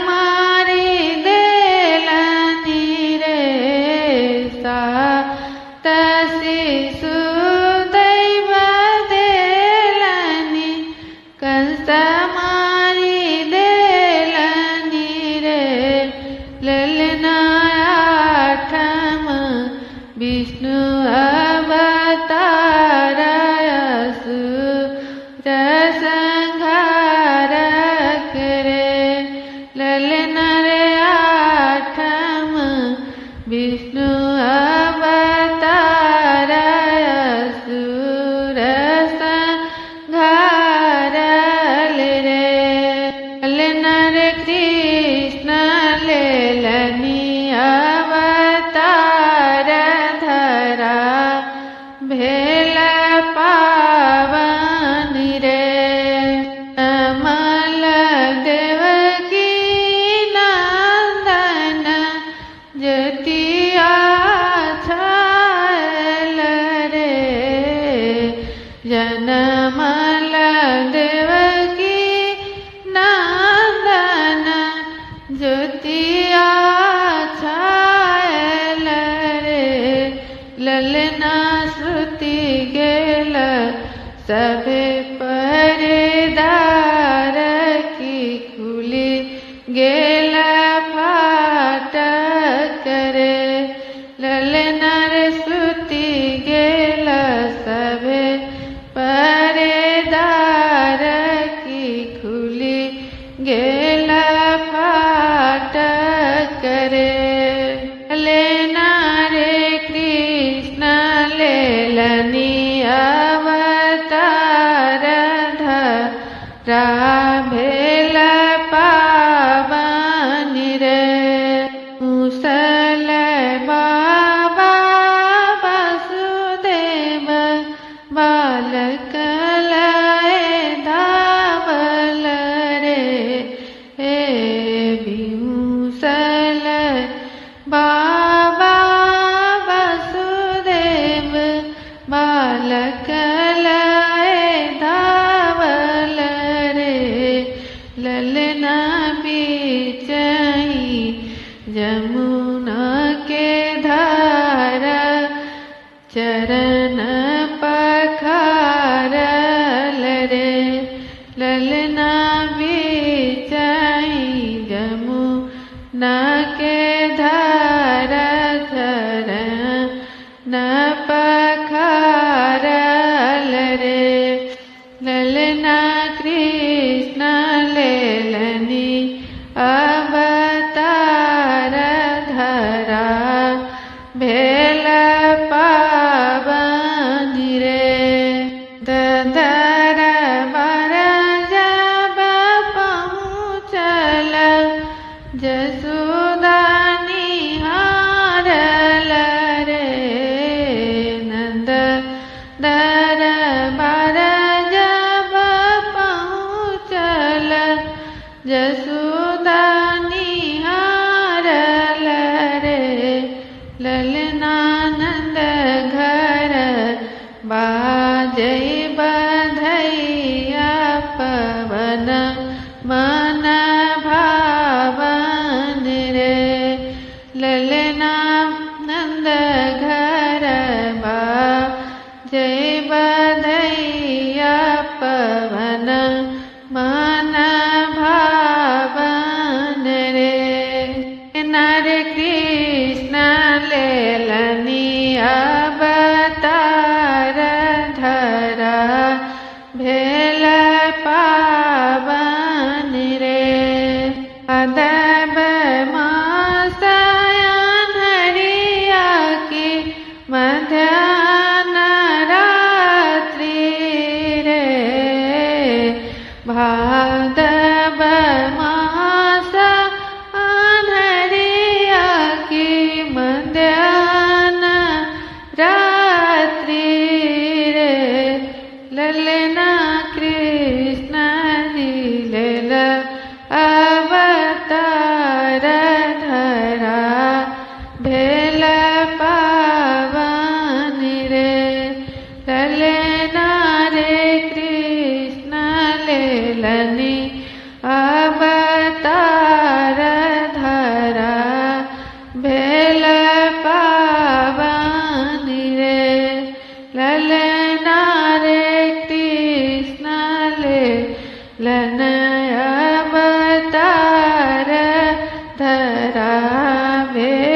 मारी देलनी रे सा तसी सुदैव देलनी कंस मारी देलनी रे ललना आठम विष्णु अवतार असुर संहार करे ललना रे आठम विष्णु अवतार असुर संहार रे ललना रे कृष्ण लेलनी अवतार धरा भेल पावन रे अमल देवकी नंदन जतिया छायल रे जनमल देवकी नंदन ज्योतिया छायल रे ललना श्रुति गेल सभे परेदार की खुली गेल फाटक रे ललना रे श्रुति गेल सभे परेदार की खुली गेल फाटक रे ललना रे कृष्ण लेलनी अवतार धरा भेल पावन रे मुसल बाबा वासुदेव बालक लय धावल रे हे विमुसल बाबा वासुदेव बालक लय धावल रे ललना बीचही जमुना के धार चरण पखारल रे ललना बीचही जमुना के धार चरण पखारल रे ललना कृष्ण लेलनी अवतार धरा भेल पावन रे ददर बर जब पहुँचल जसोदा निहारल रे नंद दरबार जब पहुँचल जसोदा निहारल रे ललना नंद घर बाजै बधैया पवन मन भावन रे ललना नंद घर बाजै बधैया पवन मन भावन रे लन अवतार धरावे